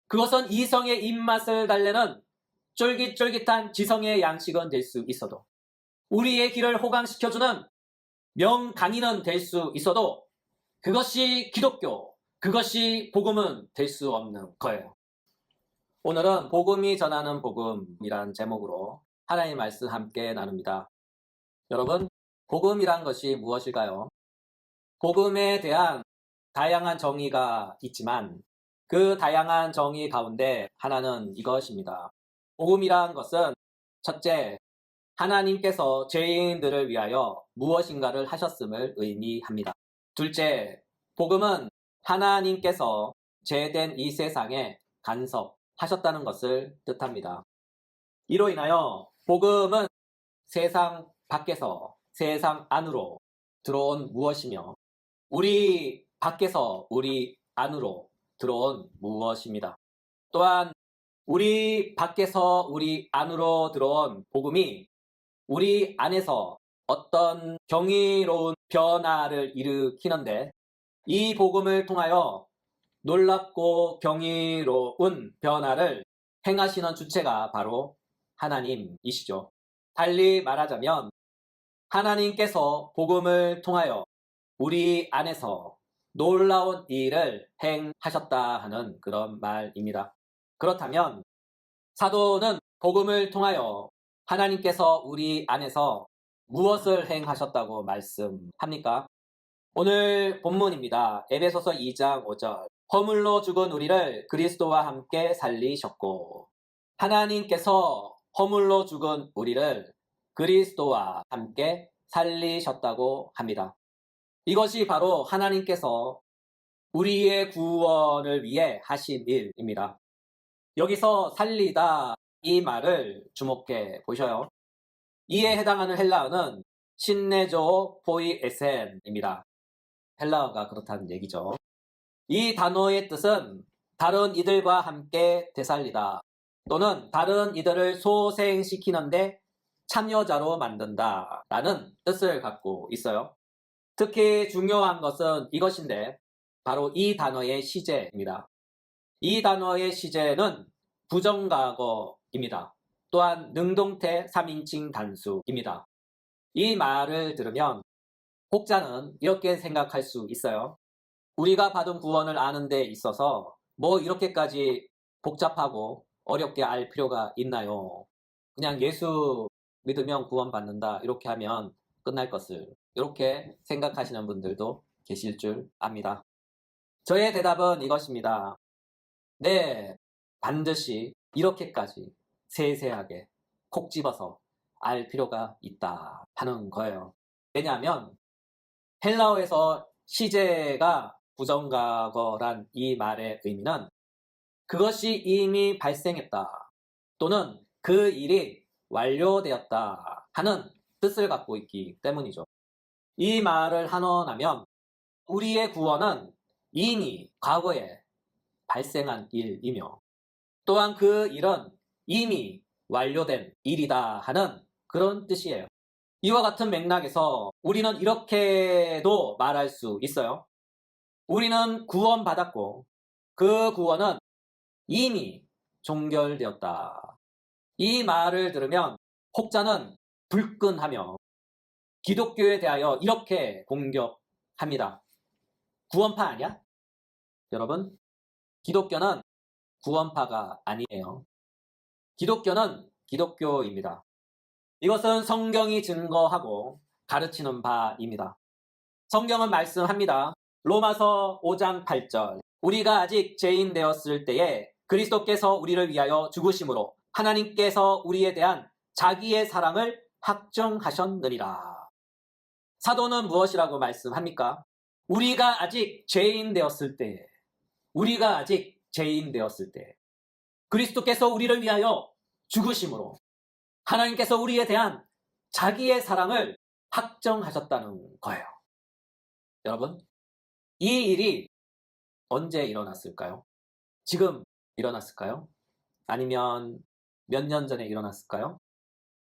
그것은 이성의 입맛을 달래는 쫄깃쫄깃한 지성의 양식은 될 수 있어도, 우리의 길을 호강시켜주는 명강의는 될 수 있어도 그것이 기독교, 그것이 복음은 될 수 없는 거예요. 오늘은 복음이 전하는 복음이란 제목으로 하나님의 말씀 함께 나눕니다. 여러분, 복음이란 것이 무엇일까요? 복음에 대한 다양한 정의가 있지만 그 다양한 정의 가운데 하나는 이것입니다. 복음이란 것은 첫째, 하나님께서 죄인들을 위하여 무엇인가를 하셨음을 의미합니다. 둘째, 복음은 하나님께서 죄된 이 세상에 간섭하셨다는 것을 뜻합니다. 이로 인하여 복음은 세상 밖에서 세상 안으로 들어온 무엇이며 우리 밖에서 우리 안으로 들어온 무엇입니다. 또한 우리 밖에서 우리 안으로 들어온 복음이 우리 안에서 어떤 경이로운 변화를 일으키는데 이 복음을 통하여 놀랍고 경이로운 변화를 행하시는 주체가 바로 하나님이시죠. 달리 말하자면 하나님께서 복음을 통하여 우리 안에서 놀라운 일을 행하셨다 하는 그런 말입니다. 그렇다면 사도는 복음을 통하여 하나님께서 우리 안에서 무엇을 행하셨다고 말씀합니까? 오늘 본문입니다. 에베소서 2장 5절. 허물로 죽은 우리를 그리스도와 함께 살리셨고, 하나님께서 허물로 죽은 우리를 그리스도와 함께 살리셨다고 합니다. 이것이 바로 하나님께서 우리의 구원을 위해 하신 일입니다. 여기서 살리다 이 말을 주목해 보셔요. 이에 해당하는 헬라어는 신네조 포이에센입니다. 헬라어가 그렇다는 얘기죠. 이 단어의 뜻은 다른 이들과 함께 되살리다 또는 다른 이들을 소생시키는데 참여자로 만든다 라는 뜻을 갖고 있어요. 특히 중요한 것은 이것인데 바로 이 단어의 시제입니다. 이 단어의 시제는 부정과거입니다. 또한 능동태 3인칭 단수입니다. 이 말을 들으면 혹자는 이렇게 생각할 수 있어요. 우리가 받은 구원을 아는 데 있어서 뭐 이렇게까지 복잡하고 어렵게 알 필요가 있나요? 그냥 예수 믿으면 구원받는다 이렇게 하면 끝날 것을, 이렇게 생각하시는 분들도 계실 줄 압니다. 저의 대답은 이것입니다. 네, 반드시 이렇게까지 세세하게 콕 집어서 알 필요가 있다 하는 거예요. 왜냐하면 헬라어에서 시제가 부정과거란 이 말의 의미는 그것이 이미 발생했다 또는 그 일이 완료되었다 하는 뜻을 갖고 있기 때문이죠. 이 말을 한원하면 우리의 구원은 이미 과거에 발생한 일이며 또한 그 일은 이미 완료된 일이다 하는 그런 뜻이에요. 이와 같은 맥락에서 우리는 이렇게도 말할 수 있어요. 우리는 구원받았고 그 구원은 이미 종결되었다. 이 말을 들으면 혹자는 불끈하며 기독교에 대하여 이렇게 공격합니다. 구원파 아니야? 여러분, 기독교는 구원파가 아니에요. 기독교는 기독교입니다. 이것은 성경이 증거하고 가르치는 바입니다. 성경은 말씀합니다. 로마서 5장 8절. 우리가 아직 죄인 되었을 때에 그리스도께서 우리를 위하여 죽으심으로 하나님께서 우리에 대한 자기의 사랑을 확정하셨느니라. 사도는 무엇이라고 말씀합니까? 우리가 아직 죄인 되었을 때, 그리스도께서 우리를 위하여 죽으심으로 하나님께서 우리에 대한 자기의 사랑을 확정하셨다는 거예요. 여러분, 이 일이 언제 일어났을까요? 지금 일어났을까요? 아니면 몇 년 전에 일어났을까요?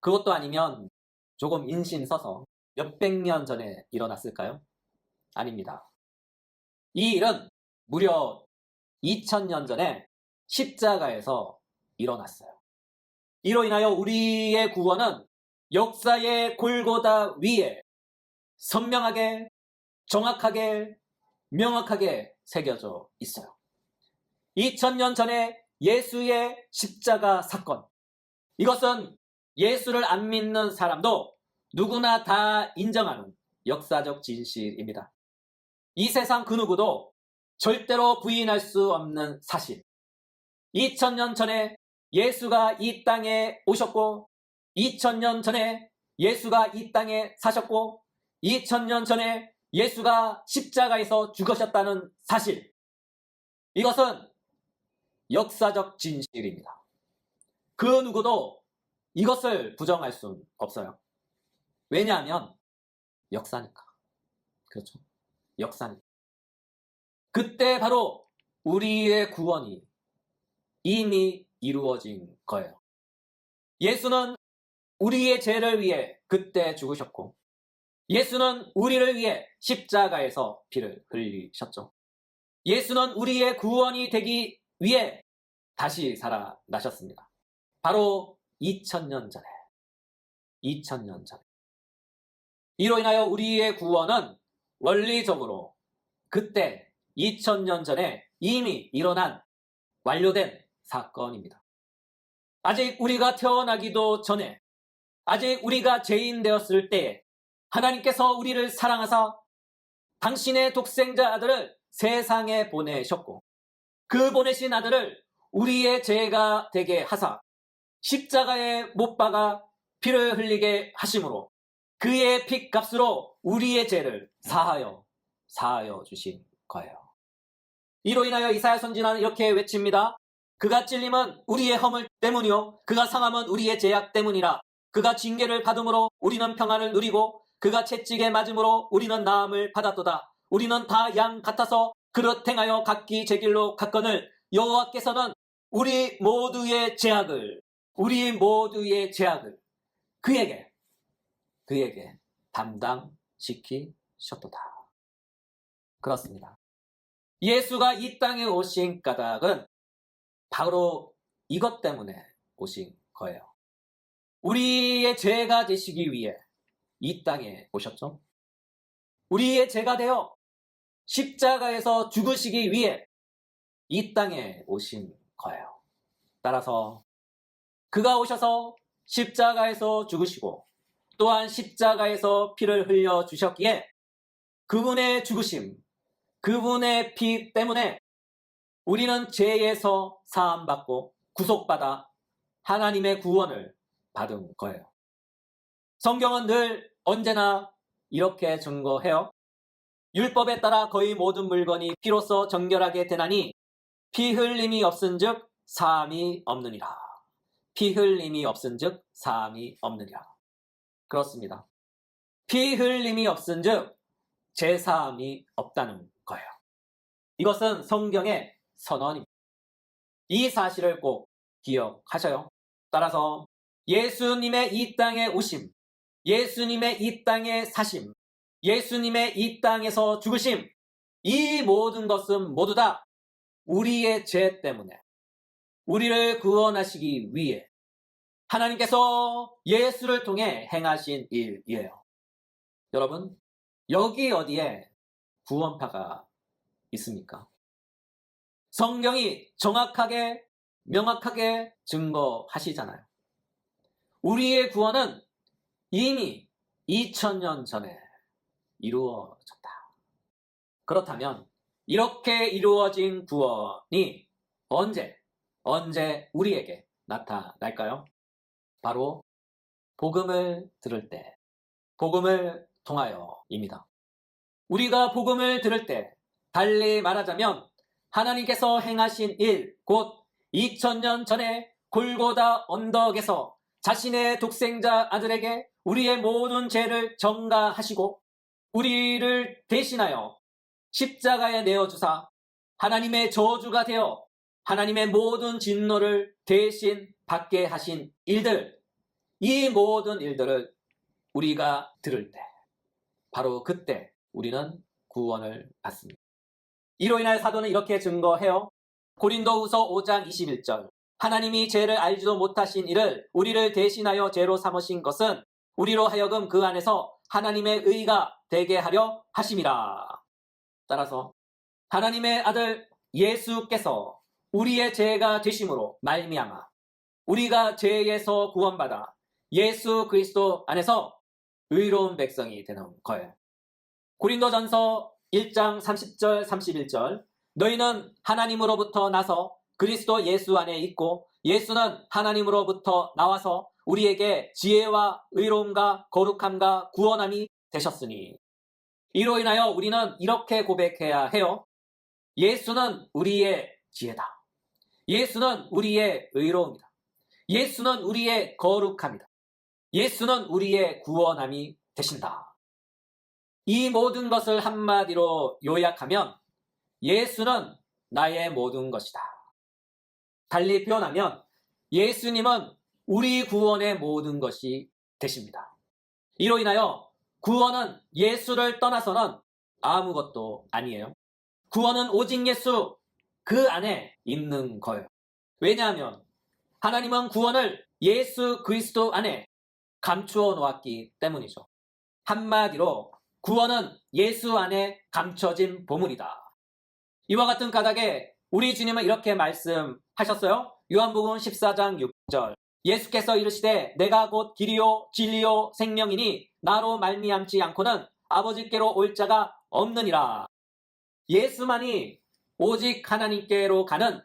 그것도 아니면 조금 인신 써서 몇백 년 전에 일어났을까요? 아닙니다. 이 일은 무려 2000년 전에 십자가에서 일어났어요. 이로 인하여 우리의 구원은 역사의 골고다 위에 선명하게, 정확하게, 명확하게 새겨져 있어요. 2000년 전에 예수의 십자가 사건, 이것은 예수를 안 믿는 사람도 누구나 다 인정하는 역사적 진실입니다. 이 세상 그 누구도 절대로 부인할 수 없는 사실. 2000년 전에 예수가 이 땅에 오셨고, 2000년 전에 예수가 이 땅에 사셨고, 2000년 전에 예수가 십자가에서 죽으셨다는 사실. 이것은 역사적 진실입니다. 그 누구도 이것을 부정할 수는 없어요. 왜냐하면 역사니까. 그렇죠. 역사니까. 그때 바로 우리의 구원이 이미 이루어진 거예요. 예수는 우리의 죄를 위해 그때 죽으셨고, 예수는 우리를 위해 십자가에서 피를 흘리셨죠. 예수는 우리의 구원이 되기 위해 다시 살아나셨습니다. 바로 2000년 전에. 2000년 전에. 이로 인하여 우리의 구원은 원리적으로 그때 2000년 전에 이미 일어난 완료된 사건입니다. 아직 우리가 태어나기도 전에, 아직 우리가 죄인 되었을 때에 하나님께서 우리를 사랑하사 당신의 독생자 아들을 세상에 보내셨고, 그 보내신 아들을 우리의 죄가 되게 하사 십자가에 못 박아 피를 흘리게 하심으로 그의 피값으로 우리의 죄를 사하여 주신 거예요. 이로 인하여 이사야 선지자는 이렇게 외칩니다. 그가 찔림은 우리의 허물 때문이요 그가 상함은 우리의 죄악 때문이라. 그가 징계를 받음으로 우리는 평안을 누리고 그가 채찍에 맞음으로 우리는 나음을 받았도다. 우리는 다 양 같아서 그릇 행하여 각기 제 길로 갔거늘 여호와께서는 우리 모두의 죄악을 그에게 담당시키셨도다. 그렇습니다. 예수가 이 땅에 오신 까닭은 바로 이것 때문에 오신 거예요. 우리의 죄가 되시기 위해 이 땅에 오셨죠. 우리의 죄가 되어 십자가에서 죽으시기 위해 이 땅에 오신 거예요. 따라서 그가 오셔서 십자가에서 죽으시고 또한 십자가에서 피를 흘려 주셨기에 그분의 죽으심, 그분의 피 때문에 우리는 죄에서 사함받고 구속받아 하나님의 구원을 받은 거예요. 성경은 늘 언제나 이렇게 증거해요. 율법에 따라 거의 모든 물건이 피로써 정결하게 되나니 피 흘림이 없은즉 사함이 없느니라. 피 흘림이 없은즉 사함이 없느니라. 그렇습니다. 피 흘림이 없은즉 죄사함이 없다는 거예요. 이것은 성경의 선언입니다. 이 사실을 꼭 기억하셔요. 따라서 예수님의 이 땅에 오심, 예수님의 이 땅에 사심, 예수님의 이 땅에서 죽으심, 이 모든 것은 모두 다 우리의 죄 때문에 우리를 구원하시기 위해 하나님께서 예수를 통해 행하신 일이에요. 여러분, 여기 어디에 구원파가 있습니까? 성경이 정확하게, 명확하게 증거하시잖아요. 우리의 구원은 이미 2000년 전에 이루어졌다. 그렇다면 이렇게 이루어진 구원이 언제 우리에게 나타날까요? 바로 복음을 들을 때, 복음을 통하여입니다. 우리가 복음을 들을 때, 달리 말하자면 하나님께서 행하신 일, 곧 2000년 전에 골고다 언덕에서 자신의 독생자 아들에게 우리의 모든 죄를 전가하시고 우리를 대신하여 십자가에 내어주사 하나님의 저주가 되어 하나님의 모든 진노를 대신 받게 하신 일들, 이 모든 일들을 우리가 들을 때, 바로 그때 우리는 구원을 받습니다. 이로 인하여 사도는 이렇게 증거해요. 고린도후서 5장 21절. 하나님이 죄를 알지도 못하신 이를 우리를 대신하여 죄로 삼으신 것은 우리로 하여금 그 안에서 하나님의 의가 되게 하려 하심이라. 따라서 하나님의 아들 예수께서 우리의 죄가 되심으로 말미암아 우리가 죄에서 구원받아 예수 그리스도 안에서 의로운 백성이 되는 거예요. 고린도전서 1장 30절 31절. 너희는 하나님으로부터 나서 그리스도 예수 안에 있고 예수는 하나님으로부터 나와서 우리에게 지혜와 의로움과 거룩함과 구원함이 되셨으니 이로 인하여 우리는 이렇게 고백해야 해요. 예수는 우리의 지혜다. 예수는 우리의 의로움이다. 예수는 우리의 거룩함이다. 예수는 우리의 구원함이 되신다. 이 모든 것을 한마디로 요약하면 예수는 나의 모든 것이다. 달리 표현하면 예수님은 우리 구원의 모든 것이 되십니다. 이로 인하여 구원은 예수를 떠나서는 아무것도 아니에요. 구원은 오직 예수 그 안에 있는 거예요. 왜냐하면 하나님은 구원을 예수 그리스도 안에 감추어 놓았기 때문이죠. 한마디로 구원은 예수 안에 감춰진 보물이다. 이와 같은 까닭에 우리 주님은 이렇게 말씀하셨어요. 요한복음 14장 6절. 예수께서 이르시되 내가 곧 길이요 진리요 생명이니 나로 말미암지 않고는 아버지께로 올 자가 없느니라. 예수만이 오직 하나님께로 가는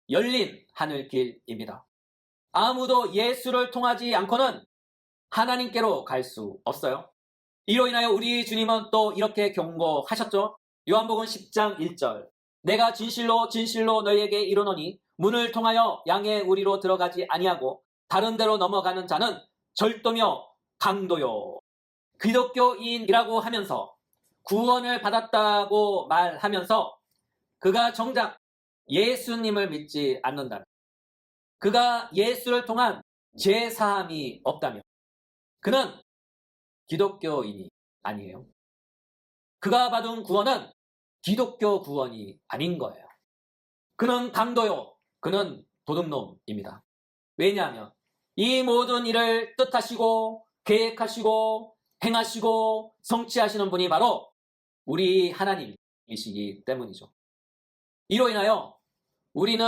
열린 하늘길입니다. 아무도 예수를 통하지 않고는 하나님께로 갈 수 없어요. 이로 인하여 우리 주님은 또 이렇게 경고하셨죠. 요한복음 10장 1절. 내가 진실로 진실로 너희에게 이르노니 문을 통하여 양의 우리로 들어가지 아니하고 다른 데로 넘어가는 자는 절도며 강도요. 기독교인이라고 하면서 구원을 받았다고 말하면서 그가 정작 예수님을 믿지 않는다면, 그가 예수를 통한 죄사함이 없다면 그는 기독교인이 아니에요. 그가 받은 구원은 기독교 구원이 아닌 거예요. 그는 강도요, 그는 도둑놈입니다. 왜냐하면 이 모든 일을 뜻하시고 계획하시고 행하시고 성취하시는 분이 바로 우리 하나님이시기 때문이죠. 이로 인하여 우리는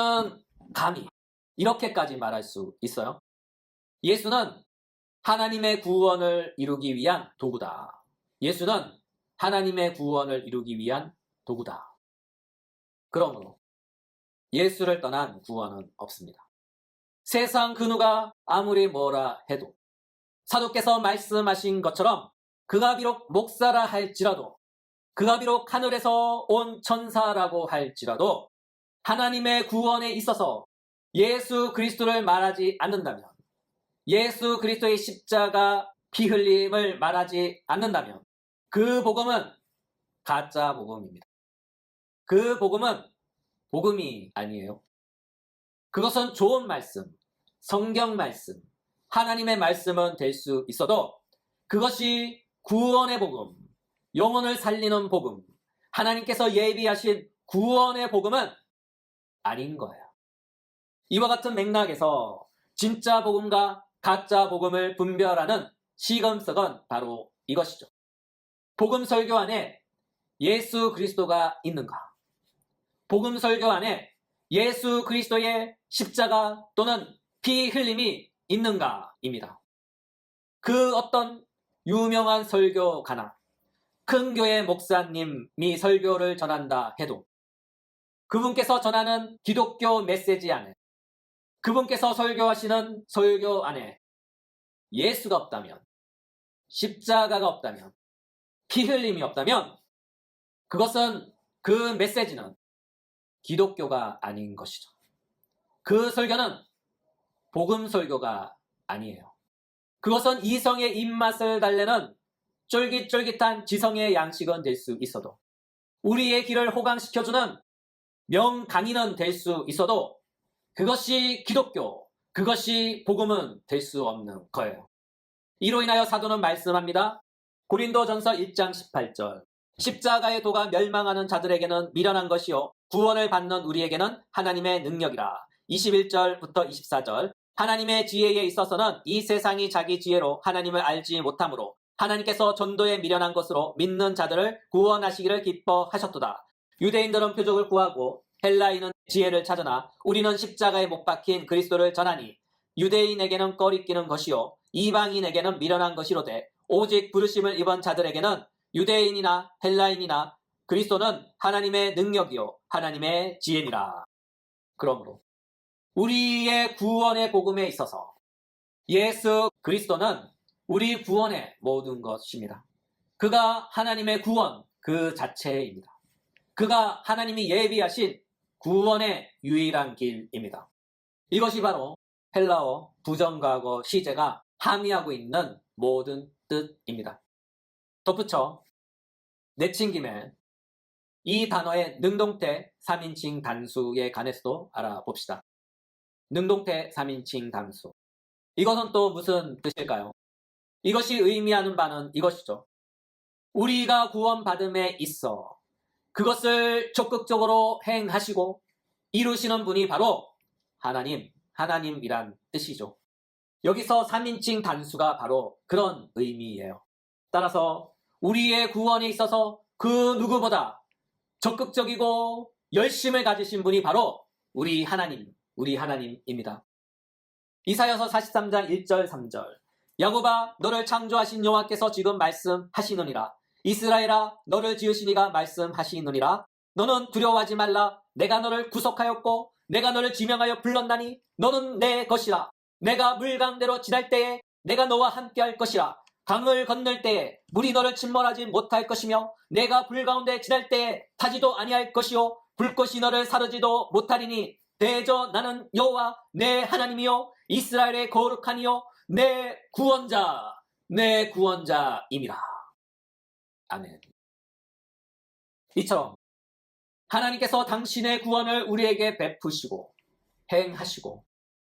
감히 이렇게까지 말할 수 있어요. 예수는 하나님의 구원을 이루기 위한 도구다. 예수는 하나님의 구원을 이루기 위한 도구다. 그러므로 예수를 떠난 구원은 없습니다. 세상 그 누가 아무리 뭐라 해도 사도께서 말씀하신 것처럼 그가 비록 목사라 할지라도, 그가 비록 하늘에서 온 천사라고 할지라도 하나님의 구원에 있어서 예수 그리스도를 말하지 않는다면, 예수 그리스도의 십자가 피 흘림을 말하지 않는다면 그 복음은 가짜 복음입니다. 그 복음은 복음이 아니에요. 그것은 좋은 말씀, 성경 말씀, 하나님의 말씀은 될 수 있어도 그것이 구원의 복음, 영혼을 살리는 복음, 하나님께서 예비하신 구원의 복음은 아닌 거예요. 이와 같은 맥락에서 진짜 복음과 가짜 복음을 분별하는 시금석은 바로 이것이죠. 복음 설교 안에 예수 그리스도가 있는가? 복음 설교 안에 예수 그리스도의 십자가 또는 피 흘림이 있는가입니다. 그 어떤 유명한 설교가나 큰 교회 목사님이 설교를 전한다 해도 그분께서 전하는 기독교 메시지 안에, 그분께서 설교하시는 설교 안에 예수가 없다면, 십자가가 없다면, 피 흘림이 없다면 그것은, 그 메시지는 기독교가 아닌 것이죠. 그 설교는 복음 설교가 아니에요. 그것은 이성의 입맛을 달래는 쫄깃쫄깃한 지성의 양식은 될 수 있어도, 우리의 길을 호강시켜주는 명강의는 될 수 있어도 그것이 기독교, 그것이 복음은 될 수 없는 거예요. 이로 인하여 사도는 말씀합니다. 고린도전서 1장 18절. 십자가의 도가 멸망하는 자들에게는 미련한 것이요 구원을 받는 우리에게는 하나님의 능력이라. 21절부터 24절. 하나님의 지혜에 있어서는 이 세상이 자기 지혜로 하나님을 알지 못하므로 하나님께서 전도에 미련한 것으로 믿는 자들을 구원하시기를 기뻐하셨도다. 유대인들은 표적을 구하고 헬라인은 지혜를 찾으나 우리는 십자가에 못 박힌 그리스도를 전하니 유대인에게는 꺼리끼는 것이요 이방인에게는 미련한 것이로되 오직 부르심을 입은 자들에게는 유대인이나 헬라인이나 그리스도는 하나님의 능력이요 하나님의 지혜니라. 그러므로 우리의 구원의 복음에 있어서 예수 그리스도는 우리 구원의 모든 것입니다. 그가 하나님의 구원 그 자체입니다. 그가 하나님이 예비하신 구원의 유일한 길입니다. 이것이 바로 헬라어 부정과거 시제가 함의하고 있는 모든 뜻입니다. 덧붙여 내친김에 이 단어의 능동태 3인칭 단수에 관해서도 알아봅시다. 능동태 3인칭 단수. 이것은 또 무슨 뜻일까요? 이것이 의미하는 바는 이것이죠. 우리가 구원받음에 있어 그것을 적극적으로 행하시고 이루시는 분이 바로 하나님이란 뜻이죠. 여기서 3인칭 단수가 바로 그런 의미예요. 따라서 우리의 구원에 있어서 그 누구보다 적극적이고 열심을 가지신 분이 바로 우리 하나님입니다. 이사야서 43장 1절 3절. 야곱아 너를 창조하신 여호와께서 지금 말씀하시느니라. 이스라엘아 너를 지으신 이가 말씀하시느니라. 너는 두려워하지 말라. 내가 너를 구속하였고 내가 너를 지명하여 불렀나니 너는 내 것이라. 내가 물 가운데로 지날 때에 내가 너와 함께 할 것이라. 강을 건널 때에 물이 너를 침몰하지 못할 것이며 내가 불 가운데 지날 때에 타지도 아니할 것이요 불꽃이 너를 사르지도 못하리니 대저 나는 여호와 내 하나님이요 이스라엘의 거룩하니요 내 구원자임이라. 아멘. 이처럼 하나님께서 당신의 구원을 우리에게 베푸시고 행하시고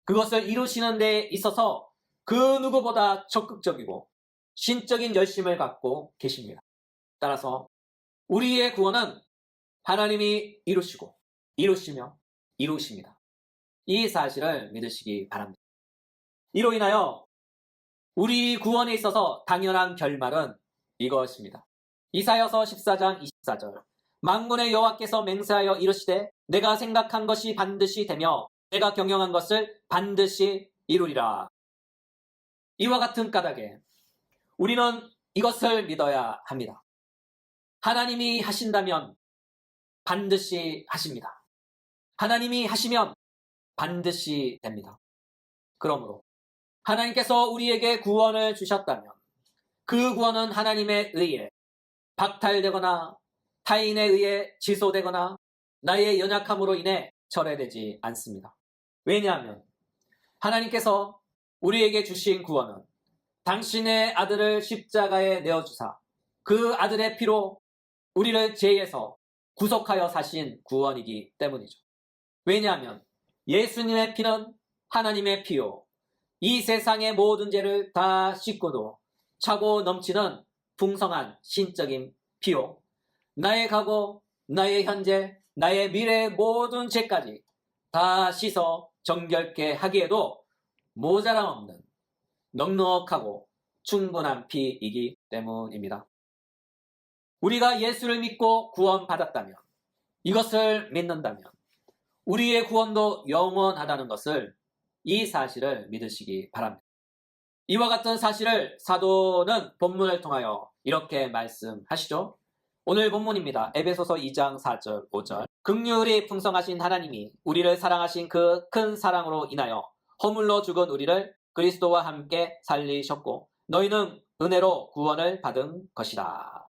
그것을 이루시는 데 있어서 그 누구보다 적극적이고 신적인 열심을 갖고 계십니다. 따라서 우리의 구원은 하나님이 이루시며 이루십니다. 이 사실을 믿으시기 바랍니다. 이로 인하여 우리 구원에 있어서 당연한 결말은 이것입니다. 이사야서 14장 24절. 만군의 여호와께서 맹세하여 이르시되 내가 생각한 것이 반드시 되며 내가 경영한 것을 반드시 이루리라. 이와 같은 까닭에 우리는 이것을 믿어야 합니다. 하나님이 하신다면 반드시 하십니다. 하나님이 하시면 반드시 됩니다. 그러므로 하나님께서 우리에게 구원을 주셨다면 그 구원은 하나님의 의에 박탈되거나 타인에 의해 취소되거나 나의 연약함으로 인해 철회되지 않습니다. 왜냐하면 하나님께서 우리에게 주신 구원은 당신의 아들을 십자가에 내어주사 그 아들의 피로 우리를 죄에서 구속하여 사신 구원이기 때문이죠. 왜냐하면 예수님의 피는 하나님의 피요 이 세상의 모든 죄를 다 씻고도 차고 넘치는 풍성한 신적인 피요 나의 과거, 나의 현재, 나의 미래의 모든 죄까지 다 씻어 정결케 하기에도 모자람 없는 넉넉하고 충분한 피이기 때문입니다. 우리가 예수를 믿고 구원받았다면, 이것을 믿는다면 우리의 구원도 영원하다는 것을 이 사실을 믿으시기 바랍니다. 이와 같은 사실을 사도는 본문을 통하여 이렇게 말씀하시죠. 오늘 본문입니다. 에베소서 2장 4절 5절. 긍휼이 풍성하신 하나님이 우리를 사랑하신 그 큰 사랑으로 인하여 허물로 죽은 우리를 그리스도와 함께 살리셨고 너희는 은혜로 구원을 받은 것이다.